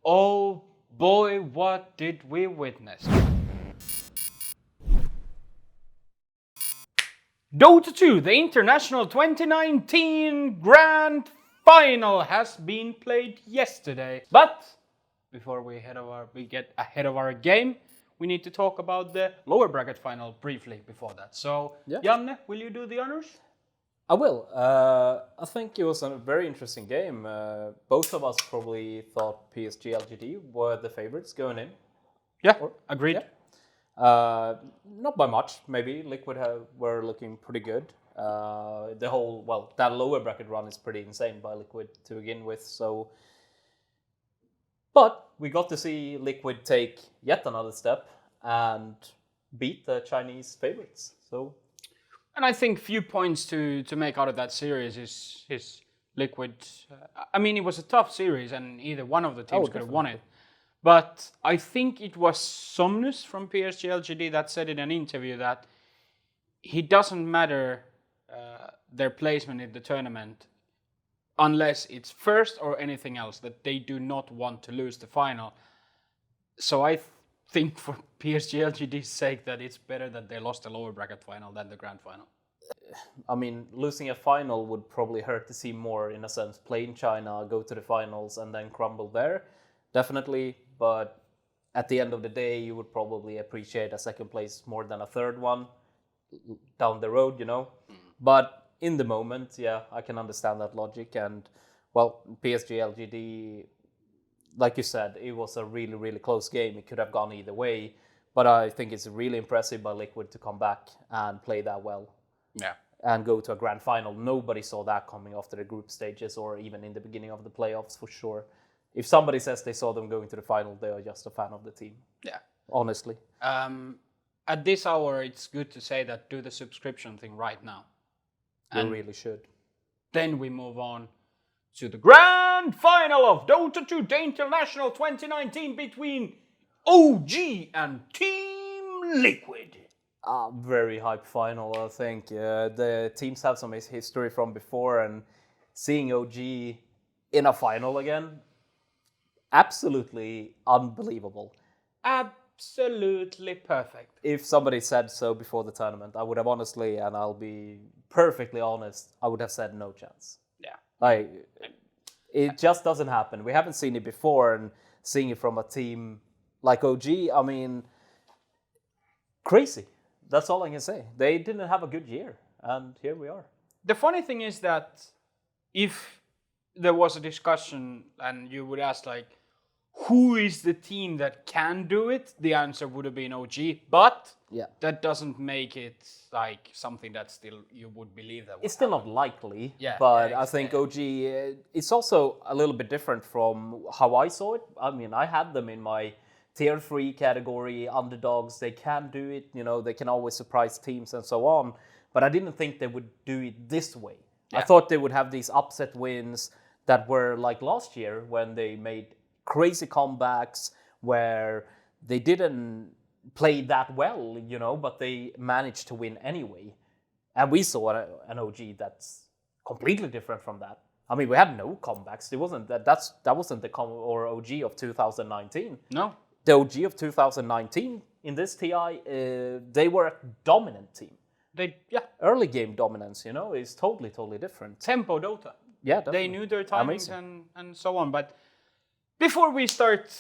Oh boy, what did we witness? Dota 2, the International 2019 Grand Final has been played yesterday. But before we get ahead of our game, we need to talk about the lower bracket final briefly before that. So, Yeah. Janne, will you do the honors? I will. I think it was a very interesting game. Both of us probably thought PSG LGD were the favorites going in. Yeah, agreed. Yeah. Not by much, maybe. Liquid were looking pretty good. That lower bracket run is pretty insane by Liquid to begin with. But we got to see Liquid take yet another step and beat the Chinese favorites. And I think few points to make out of that series is Liquid. I mean, it was a tough series, and either one of the teams could have won it. But I think it was Somnus from PSG LGD that said in an interview that it doesn't matter their placement in the tournament unless it's first or anything else, that they do not want to lose the final. So I think for PSG LGD's sake that it's better that they lost the lower bracket final than the grand final. I mean, losing a final would probably hurt the team more, in a sense. Play in China, go to the finals, and then crumble there. Definitely, but at the end of the day, you would probably appreciate a second place more than a third one down the road, you know. But in the moment, yeah, I can understand that logic. And, well, PSG LGD, like you said, it was a really, really close game. It could have gone either way. But I think it's really impressive by Liquid to come back and play that well. Yeah. And go to a grand final. Nobody saw that coming after the group stages or even in the beginning of the playoffs, for sure. If somebody says they saw them going to the final, they are just a fan of the team. Yeah. Honestly. At this hour, it's good to say that do the subscription thing right now. You really should. Then we move on to the grand final of Dota 2 the International 2019 between OG and Team Liquid. Very hype final, I think. The teams have some history from before, and seeing OG in a final again, absolutely unbelievable. Absolutely perfect. If somebody said so before the tournament, I would have honestly, and I'll be perfectly honest, I would have said no chance. Yeah. It just doesn't happen. We haven't seen it before, and seeing it from a team like OG, I mean, crazy. That's all I can say. They didn't have a good year, and here we are. The funny thing is that if there was a discussion and you would ask, like, who is the team that can do it? The answer would have been OG, but that doesn't make it like something that still you would believe that would It's still not likely, Yeah, but yeah, I think OG, it's also a little bit different from how I saw it. I mean, I had them in my tier 3 category, underdogs. They can do it, you know, they can always surprise teams and so on, but I didn't think they would do it this way. Yeah. I thought they would have these upset wins that were like last year when they made crazy comebacks where they didn't play that well, you know, but they managed to win anyway. And we saw an OG that's completely different from that. I mean, we had no comebacks. It wasn't that wasn't the OG of 2019. No. The OG of 2019 in this TI, they were a dominant team. Early game dominance, you know, is totally different. Tempo Dota. Yeah, definitely. They knew their timings and so on. But before we start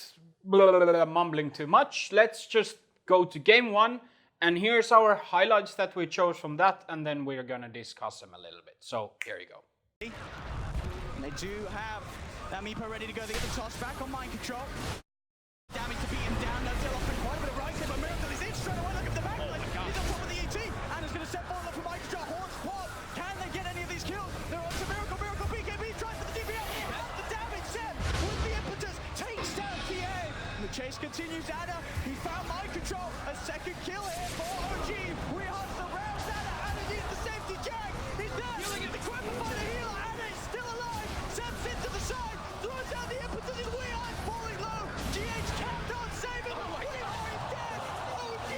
mumbling too much, let's just go to game 1. And here's our highlights that we chose from that, and then we're going to discuss them a little bit. So here you go. And they do have that Meepo ready to go. They get the toss back on mind control. Damage to beat him down. No tail off, quite a bit of right here, but Miracle is in straight away. Look at the back. He's on top of the ET, and is going to set forward from mind control. Horns quad. Can they get any of these kills? They're on to Miracle. Miracle BKB tries for the DPS. The damage set with the impetus takes down TA. And the chase continues. Ada, he found mind control. A second kill here for OG. Rehunts the rounds. Ada, Ada needs the safety jack. He's there. Healing the equipment by the healer. Ada is still alive. Steps into the side. Throws down the impetus. His Weehive falling low. GH cannot save him. Weehive is dead. OG,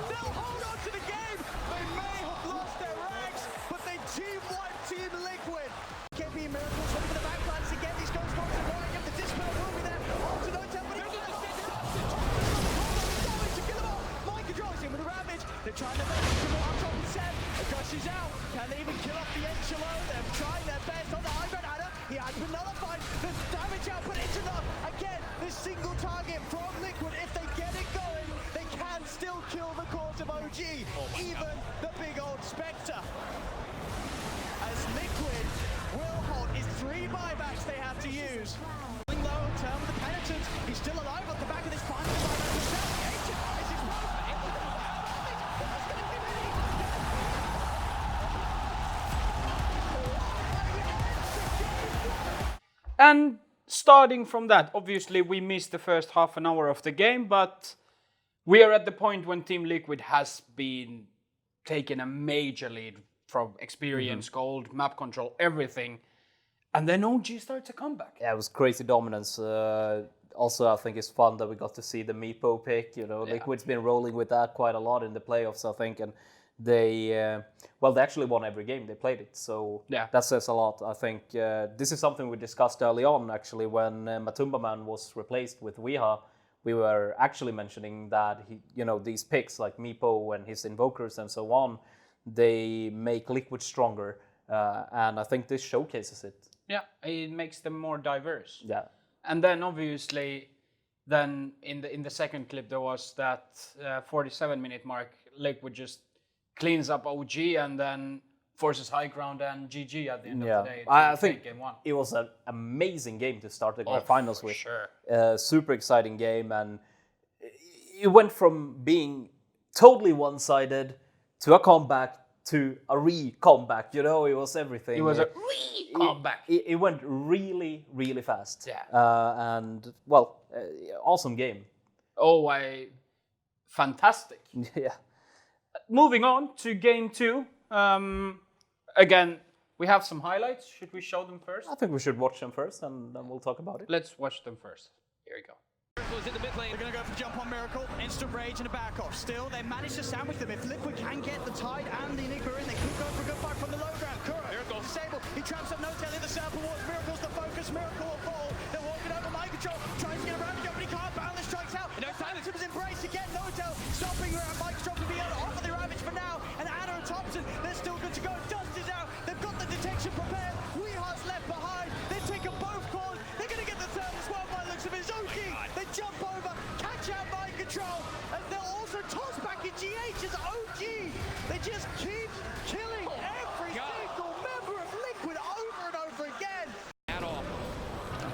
they'll hold on to the game. They may have lost their ranks, but they team-wiped Team Liquid. KB Miracles looking for the backline to get these goals. Going to the dispel will be there. Also, no Liquid trying their best to come on top of Seb. Gushes out. Can they even kill off the Enchilo? They're trying their best on the high ground adder. He had to nullify the damage output into the, again, this single target from Liquid. If they get it going, they can still kill the cause of OG, even the big old Spectre. As Liquid will hold is 3 buybacks they have to use. Low in terms of the penitence, he's still alive at the back of this final buyback himself. Is his And starting from that, obviously we missed the first half an hour of the game, but we are at the point when Team Liquid has been taking a major lead from experience, gold, map control, everything. And then OG starts a comeback. Yeah, it was crazy dominance. Also, I think it's fun that we got to see the Meepo pick. Liquid's been rolling with that quite a lot in the playoffs, I think. And they actually won every game they played it. So that says a lot. I think this is something we discussed early on, actually, when Matumba Man was replaced with Weeha. We were actually mentioning that these picks like Meepo and his invokers and so on, they make Liquid stronger. And I think this showcases it. Yeah, it makes them more diverse. Yeah. And then obviously, in the second clip, there was that 47-minute mark. Liquid just cleans up OG and then forces high ground and GG at the end of the day. I think game 1. It was an amazing game to start the grand finals with. Sure. Super exciting game, and it went from being totally one-sided to a comeback to a re-comeback. It was everything. It was a re-comeback. It went really, really fast. Yeah. Awesome game. Fantastic. Yeah. Moving on to game 2. Again, we have some highlights. Should we show them first? I think we should watch them first, and then we'll talk about it. Let's watch them first. Here we go. Miracle's in the mid lane. They're going to go for jump on Miracle. Instant rage and a back off. Still, they managed to sandwich them. If Liquid can get the Tide and the Enigma in, they could go for a good fight from the low ground. Kuro, Sable, he traps up No-Tail in the circle walls. Miracle's the focus. Miracle will fall. They're walking over mind control. Tries to get around the jump, but he can't. Boundless strikes out. No silence. His embrace again. No-Tail stopping mind control to be able to offer the ravage for now. And Anna and Thompson, they're still good to go. Dust is out. They've got the detection prepared. Weeha's left behind. They've taken both calls. They're going to get the third as well by the looks of it. OG. They jump over, catch out mind control, and they'll also toss back in GH as OG. They just keep killing every single member of Liquid over and over again. At all.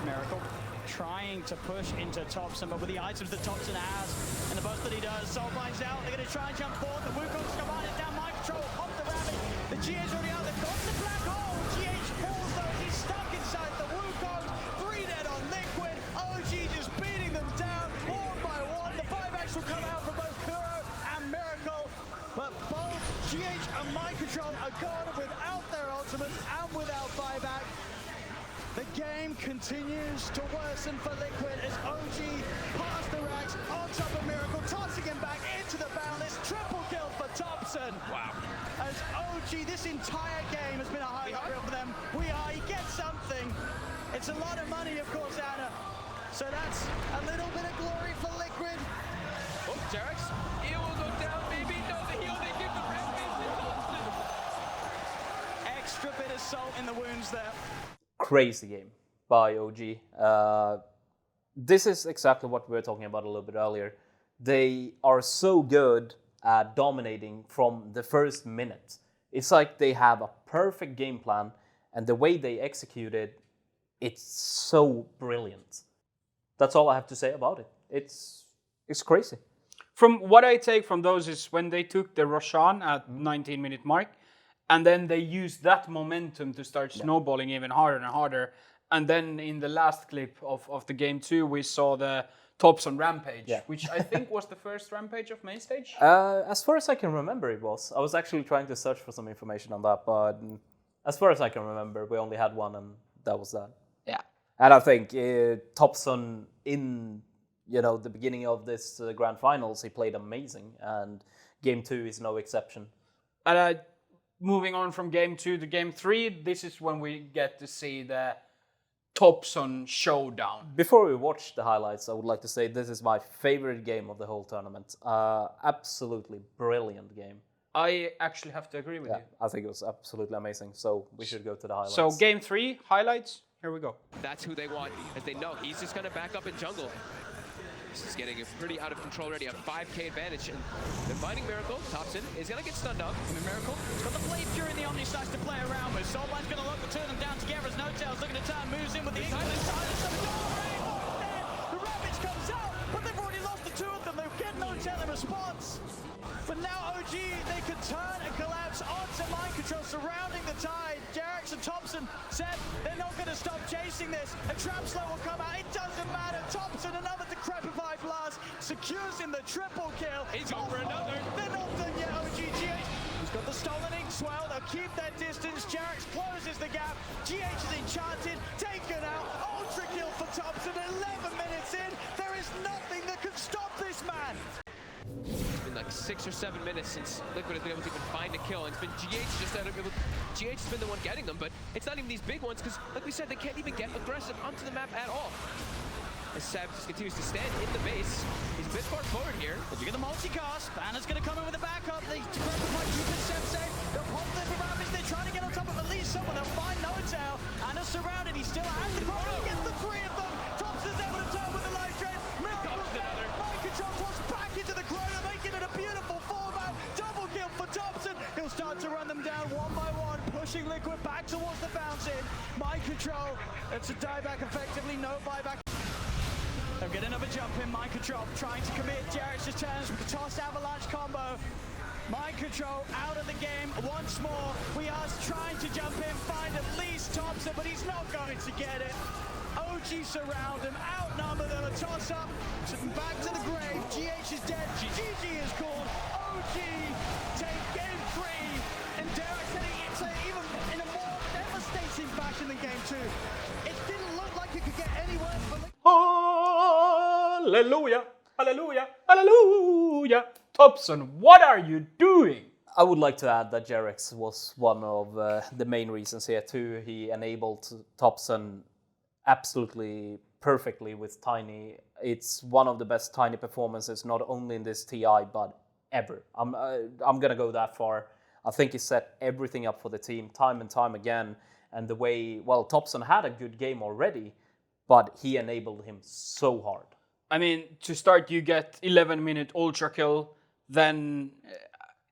Miracle trying to push into Thompson, but with the items that Thompson has and the burst that he does, Soul finds out. They're going to try and jump forward. The Wukong's command is down mind control off the rabbit. The GH already out. They've got the black hole. GH falls though. He's stuck inside the Wukong. 3 dead on Liquid. OG just beating them down one by one. The buybacks will come out from both Kuro and Miracle, but both GH and Mind Control are gone without their ultimates and without buyback. The game continues to worsen for Liquid as OG past the racks on top of Miracle, tossing him back into the boundless. Triple kill for Thompson. Wow. As OG, this entire game has been a highlight reel for them. He gets something. It's a lot of money, of course, Anna. So that's a little bit of glory for Liquid. Oh, Jarex. He will go down, maybe. No, the heal, they give the rest. Extra bit of salt in the wounds there. Crazy game by OG. This is exactly what we were talking about a little bit earlier. They are so good at dominating from the first minute. It's like they have a perfect game plan, and the way they execute it, it's so brilliant. That's all I have to say about it. It's crazy. From what I take from those is when they took the Roshan at 19-minute mark, and then they used that momentum to start snowballing even harder and harder. And then in the last clip of the game 2, we saw the Thompson Rampage, which I think was the first Rampage of main stage. As far as I can remember, it was. I was actually trying to search for some information on that, but as far as I can remember, we only had one, and that was that. Yeah. And I think Thompson in the beginning of this grand finals, he played amazing, and game 2 is no exception. And moving on from game 2 to game 3, this is when we get to see the Thompson showdown. Before we watch the highlights, I would like to say this is my favorite game of the whole tournament. Absolutely brilliant game. I actually have to agree with you. I think it was absolutely amazing. So we should go to the highlights. So game 3, highlights. Here we go. That's who they want, as they know he's just going to back up in jungle. This is getting pretty out of control already, a 5k advantage. And they're finding Miracle. Thompson is going to get stunned up. I mean, Miracle, he's got the Blade Fury and the Omni Slash to play around with. Soulbline's going to lock the two of them down together as No-Tails looking to turn, moves in with the English silence. The Ravage comes out, but they've already lost the two of them. They'll get No-Tail in response. But now OG, they can turn and collapse onto Mind Control surrounding the Tide. Jerax and Thompson said they're not going to stop chasing this. A trap slow will come out. It doesn't matter. Thompson, another Decrepify blast, secures in the triple kill. He's over another. They're not done yet, OGGH. He's got the stolen ink swell. They'll keep that distance. Jerax closes the gap. GH is enchanted, taken out. Ultra kill for Thompson. 11 minutes in. There is nothing that can stop this man. It's been like 6 or 7 minutes since Liquid has been able to even find a kill. And it's been GH just out of it. GH has been the one getting them, but it's not even these big ones because, like we said, they can't even get aggressive onto the map at all. As Sav just continues to stand in the base. He's a bit far forward here. If you get the multicast, Banner's going to come in with a backup. They Decrepify keeping Sev safe. They'll pop the Ravage. They're trying to get on top of at least someone. They'll find No-Tail. Anna's surrounded. He still has the control. He gets the three of them. Thompson's able to turn with the life drain. Miracle's there. Mind Control drops back into the corner, making it a beautiful format. Double kill for Thompson. He'll start to run them down one by one, pushing Liquid back towards the fountain. Mind Control. It's a dieback effectively. No buyback. They'll get another jump in. Mind Control trying to commit. Jerax just turns with the tossed avalanche combo. Mind Control out of the game once more. We are trying to jump in, find at least Thompson, but he's not going to get it. OG surround him, outnumber them, a toss up, back to the grave. GH is dead, GG is called. OG take game 3, and Derek hitting it even in a more devastating fashion than game 2. It didn't look like it could get any worse, but Hallelujah, hallelujah, hallelujah. Thompson, what are you doing? I would like to add that Jerax was one of the main reasons here too. He enabled Thompson absolutely perfectly with Tiny. It's one of the best Tiny performances, not only in this TI, but ever. I'm going to go that far. I think he set everything up for the team time and time again. And the way, well, Thompson had a good game already, but he enabled him so hard. I mean, to start, you get 11-minute ultra kill, then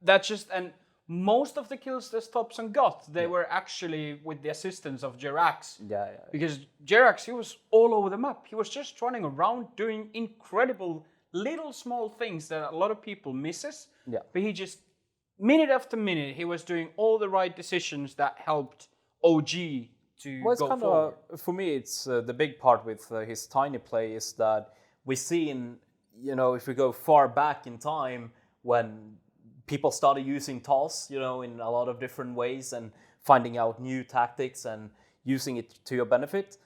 that's just, and most of the kills that Thompson got, they were actually with the assistance of Jerax. Yeah. Because Jerax, he was all over the map. He was just running around doing incredible little small things that a lot of people misses. Yeah. But he just, minute after minute, he was doing all the right decisions that helped OG to well, it's go kind forward. For me, it's the big part with his Tiny play is that we see in, if we go far back in time when people started using toss, in a lot of different ways and finding out new tactics and using it to your benefit.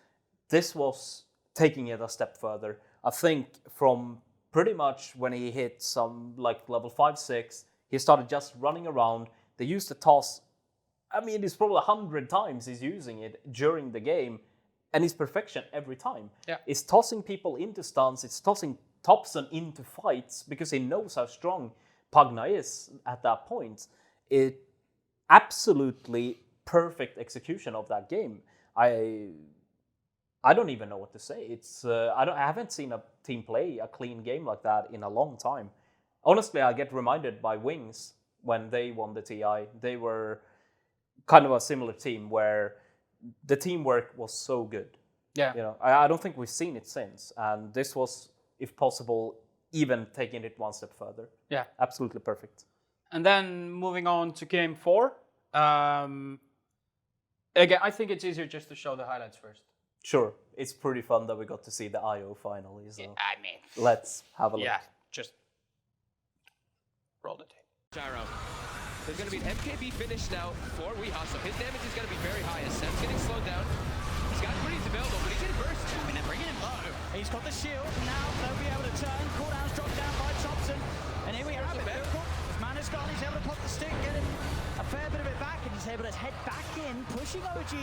This was taking it a step further. I think from pretty much when he hit some like level 5, 6, he started just running around. They used the toss. I mean, it's probably 100 times he's using it during the game, and it's perfection every time. Yeah. It's tossing people into stuns. It's tossing Thompson into fights because he knows how strong Pugna is at that point. It absolutely perfect execution of that game. I don't even know what to say. It's I haven't seen a team play a clean game like that in a long time. Honestly, I get reminded by Wings when they won the TI. They were kind of a similar team where the teamwork was so good. Yeah. I don't think we've seen it since. And this was, if possible, even taking it one step further. Yeah. Absolutely perfect. And then moving on to game 4. Again, I think it's easier just to show the highlights first. Sure. It's pretty fun that we got to see the IO finally. So I mean, let's have a look. yeah, just roll the tape. Gyro. There's going to be an MKB finish now for Weehaw, so his damage is going to be very high as Sam's getting slowed down. He's got pretty available, but he's getting burst. I mean, they're bringing him low. He's got the shield. Now they'll be able to turn. Cooldown's dropped down by Thompson. And here we have it. Miracle. His mana's gone. He's able to pop the stick, get him a fair bit of it back, and he's able to head back in, pushing OG.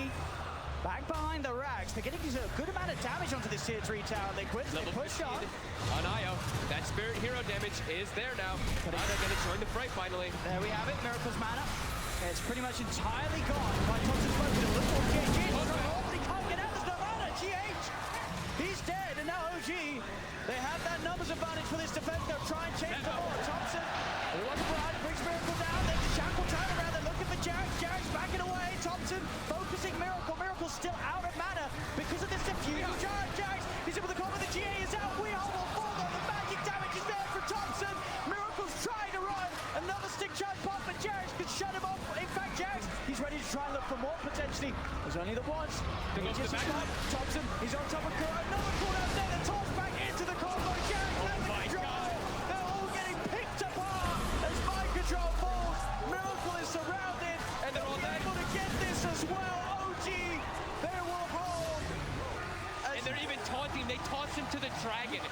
Back behind the racks. They're getting a good amount of damage onto this tier 3 tower. They quit, they push on. On Io, that Spirit Hero damage is there now. But they're going to join the fray finally. There we have it, Miracle's mana. It's pretty much entirely gone. By Thompson's spoken a little more GH. But he can't get out, there's no mana. GH, he's dead, and now OG, they have that numbers advantage for this defense. They'll try and change the board. Thompson, one run, brings Miracle down. There's the Shackle turnaround. They're looking for Jarek. Jarek's backing away. Thompson focusing Miracle. Miracle's still out of mana because of this diffusion. Jarek, he's able to cover. The GA is out. We all will fall though. The magic damage is there for Thompson. Miracle's trying to run. Another stick charge pop, but Jarek could shut him off. In fact, Jarek, he's ready to try and look for more potentially. There's only the once. Thompson, he's on top of Kuro. Another cooldown there. The toss back into the combo. Jarek, they're all getting picked apart as mind control falls. Miracle is surrounded, and they're all able to get this as well. OG, they will hold. And they're even taunting. They toss him to the dragon.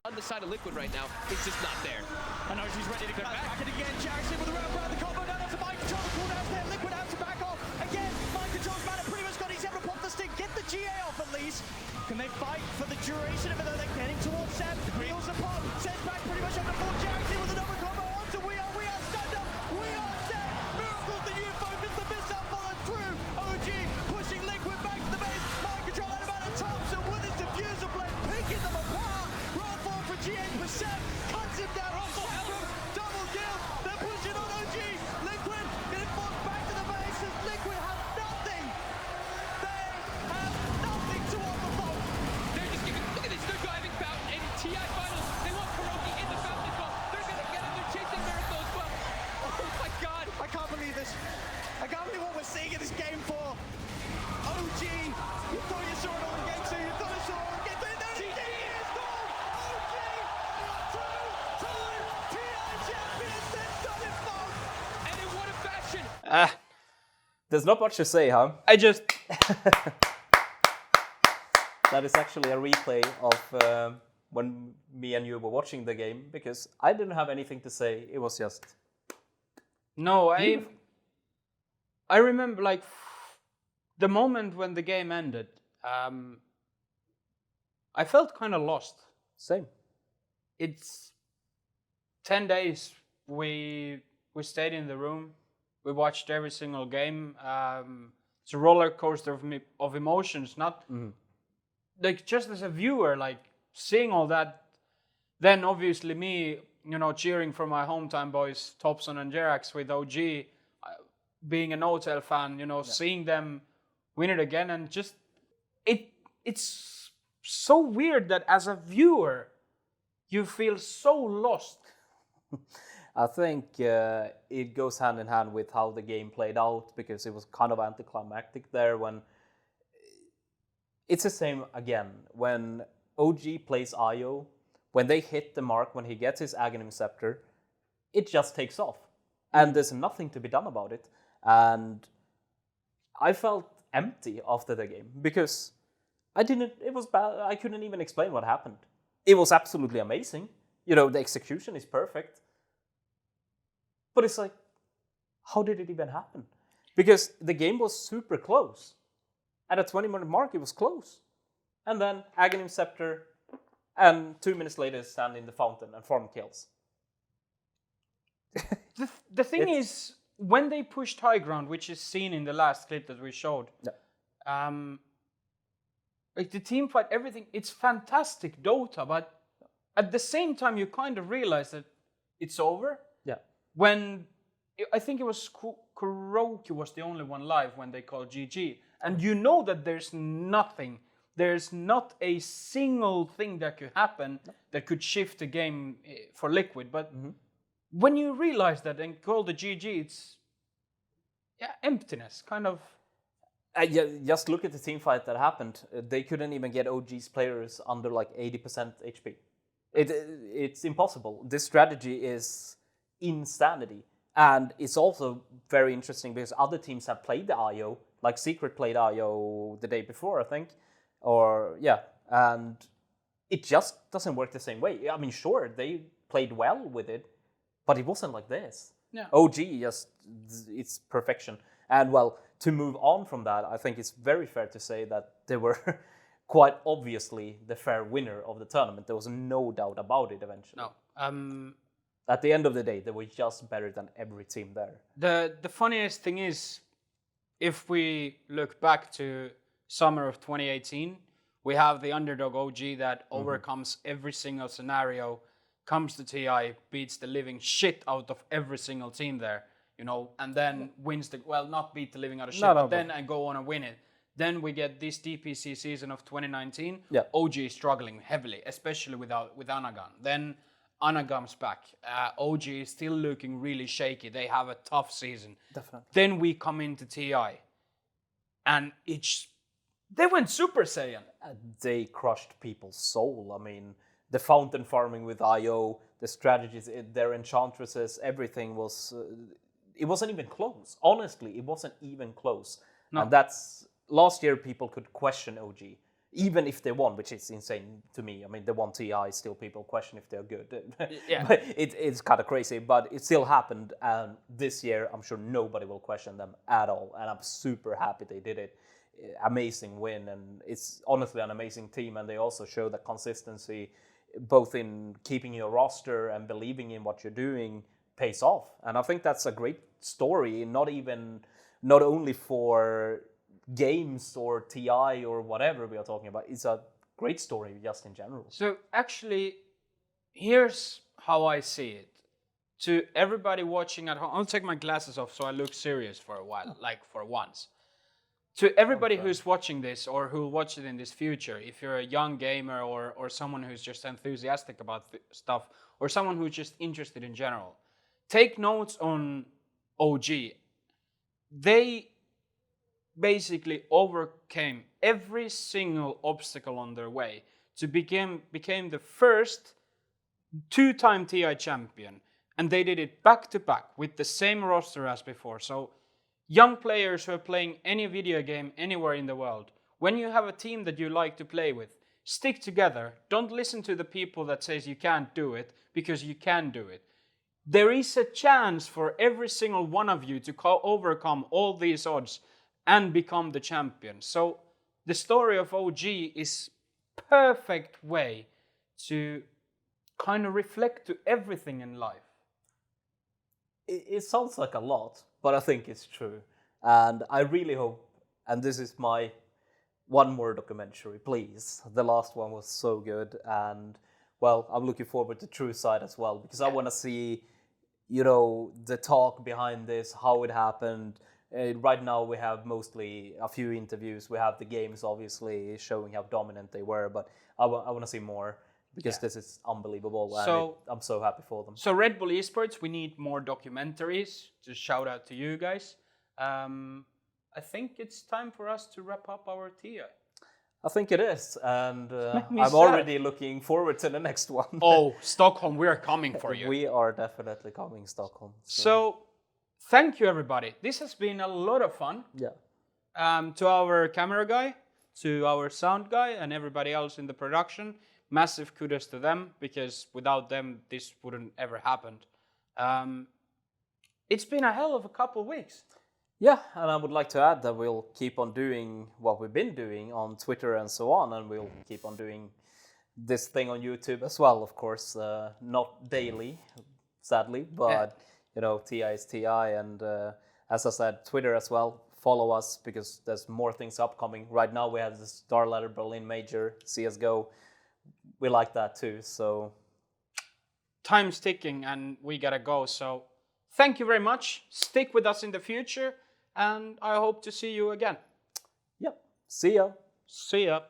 On the side of Liquid right now, it's just not there. And OG's ready to go back. And again, Jarek's in with a round around the combo. Down onto mind control. The cooldown's there. Liquid has to back off. Again, mind control's mana pretty much got. He's able to pop the stick. Get the GA off at least. Can they fight for the duration of it though? They're getting towards Seb. Heals a pop. Sends back pretty much under full. Jarek's in with another combo. Onto We are stunned up. We are set. Miracle's the new focus. The missile followed through. OG pushing Liquid back to the base. Mind control out of mana. Thompson with his diffuser blade. Picking them apart. Roll forward for GA%. Cuts him down. Double kill. They're pushing on OG. Liquid getting forced back to the base as Liquid have nothing. They have nothing to offer folks. They're just giving, look at this, they're driving Fountain and TI finals. They want Kuroki in the Fountain as well. They're going to get him, they're chasing Miracle as well. Oh my god. I can't believe this. I can't believe what we're seeing in this game for OG. You thought you saw it all in game 2. You thought you saw it all in game 3. There it is. Goal. OG. Two-time TI champions. They've done it, folks. And in what a fashion. There's not much to say, huh? I just That is actually a replay of when me and you were watching the game, because I didn't have anything to say. It was just... no, I remember like the moment when the game ended. I felt kind of lost. Same. It's 10 days. We stayed in the room. We watched every single game. It's a roller coaster of emotions. Not like just as a viewer, like seeing all that. Then obviously me, cheering for my hometown boys, Thompson and Jerax with OG, being an OTEL fan, seeing them win it again, and just it's so weird that as a viewer you feel so lost. I think it goes hand in hand with how the game played out, because it was kind of anticlimactic there when... It's the same again, when OG plays Io, when they hit the mark, when he gets his Aghanim Scepter, it just takes off. And there's nothing to be done about it. And I felt empty after the game, because it was bad. I couldn't even explain what happened. It was absolutely amazing. The execution is perfect. But it's like, how did it even happen? Because the game was super close. At a 20-minute mark, it was close. And then Aghanim Scepter, and 2 minutes later, stand in the fountain and farm kills. The thing is, when they pushed high ground, which is seen in the last clip that we showed, like the team fight, everything, it's fantastic Dota, but at the same time, you kind of realize that it's over. Yeah. When, I think it was Kuroki was the only one live when they called GG. And you know that there's nothing, there's not a single thing that could happen that could shift the game for Liquid. But when you realize that and call the GG, it's emptiness, kind of. Just look at the team fight that happened. They couldn't even get OG's players under like 80% HP. It's impossible. This strategy is insanity. And it's also very interesting because other teams have played the IO, like Secret played IO the day before, I think. And it just doesn't work the same way. I mean, sure, they played well with it, but it wasn't like this. Yeah. OG it's perfection. And well, to move on from that, I think it's very fair to say that they were quite obviously the fair winner of the tournament. There was no doubt about it eventually. No. At the end of the day, they were just better than every team there. The funniest thing is, if we look back to summer of 2018, we have the underdog OG that overcomes every single scenario, comes to TI, beats the living shit out of every single team there, you know, and then wins not beat the living out of shit, but then and go on and win it. Then we get this DPC season of 2019. Yeah. OG is struggling heavily, especially with Anagan. Then Anagam's back. OG is still looking really shaky. They have a tough season. Definitely. Then we come into TI, and they went Super Saiyan. They crushed people's soul. I mean, the fountain farming with IO, the strategies, their enchantresses, everything was... it wasn't even close. Honestly, it wasn't even close. No. And that's... Last year, people could question OG, even if they won, which is insane to me. I mean, they won TI, still people question if they're good. Yeah. But it's kind of crazy, but it still happened. And this year, I'm sure nobody will question them at all. And I'm super happy they did it. Amazing win. And it's honestly an amazing team. And they also show that consistency, both in keeping your roster and believing in what you're doing, pays off. And I think that's a great story, not only for games or TI or whatever we are talking about. It's a great story just in general. So actually, here's how I see it. To everybody watching at home, I'll take my glasses off so I look serious for a while, like for once. To everybody who's watching this or who will watch it in this future, if you're a young gamer or someone who's just enthusiastic about stuff or someone who's just interested in general, take notes on OG. They basically overcame every single obstacle on their way to became the first two-time TI champion, and they did it back to back with the same roster as before. So young players who are playing any video game anywhere in the world, when you have a team that you like to play with, stick together. Don't listen to the people that says you can't do it, because you can do it. There is a chance for every single one of you to overcome all these odds and become the champion. So the story of OG is perfect way to kind of reflect to everything in life. It sounds like a lot, but I think it's true. And I really hope, and this is my one more documentary, please. The last one was so good. And well, I'm looking forward to True Side as well, because I want to see, the talk behind this, how it happened. Right now we have mostly a few interviews. We have the games obviously showing how dominant they were, but I want to see more, because this is unbelievable. And I'm so happy for them. So Red Bull Esports, we need more documentaries. Just shout out to you guys. I think it's time for us to wrap up our TI. I think it is, and I'm already looking forward to the next one. Oh, Stockholm, we are coming for you. We are definitely coming, Stockholm. So thank you, everybody. This has been a lot of fun. Yeah. To our camera guy, to our sound guy, and everybody else in the production, massive kudos to them, because without them, this wouldn't ever happened. It's been a hell of a couple of weeks. Yeah, and I would like to add that we'll keep on doing what we've been doing on Twitter and so on, and we'll keep on doing this thing on YouTube as well, of course. Not daily, sadly, but TI is TI, and as I said, Twitter as well. Follow us, because there's more things upcoming. Right now we have the Starladder Berlin Major, CSGO. We like that too, so... Time's ticking and we gotta go, so thank you very much. Stick with us in the future, and I hope to see you again. Yep. See ya. See ya.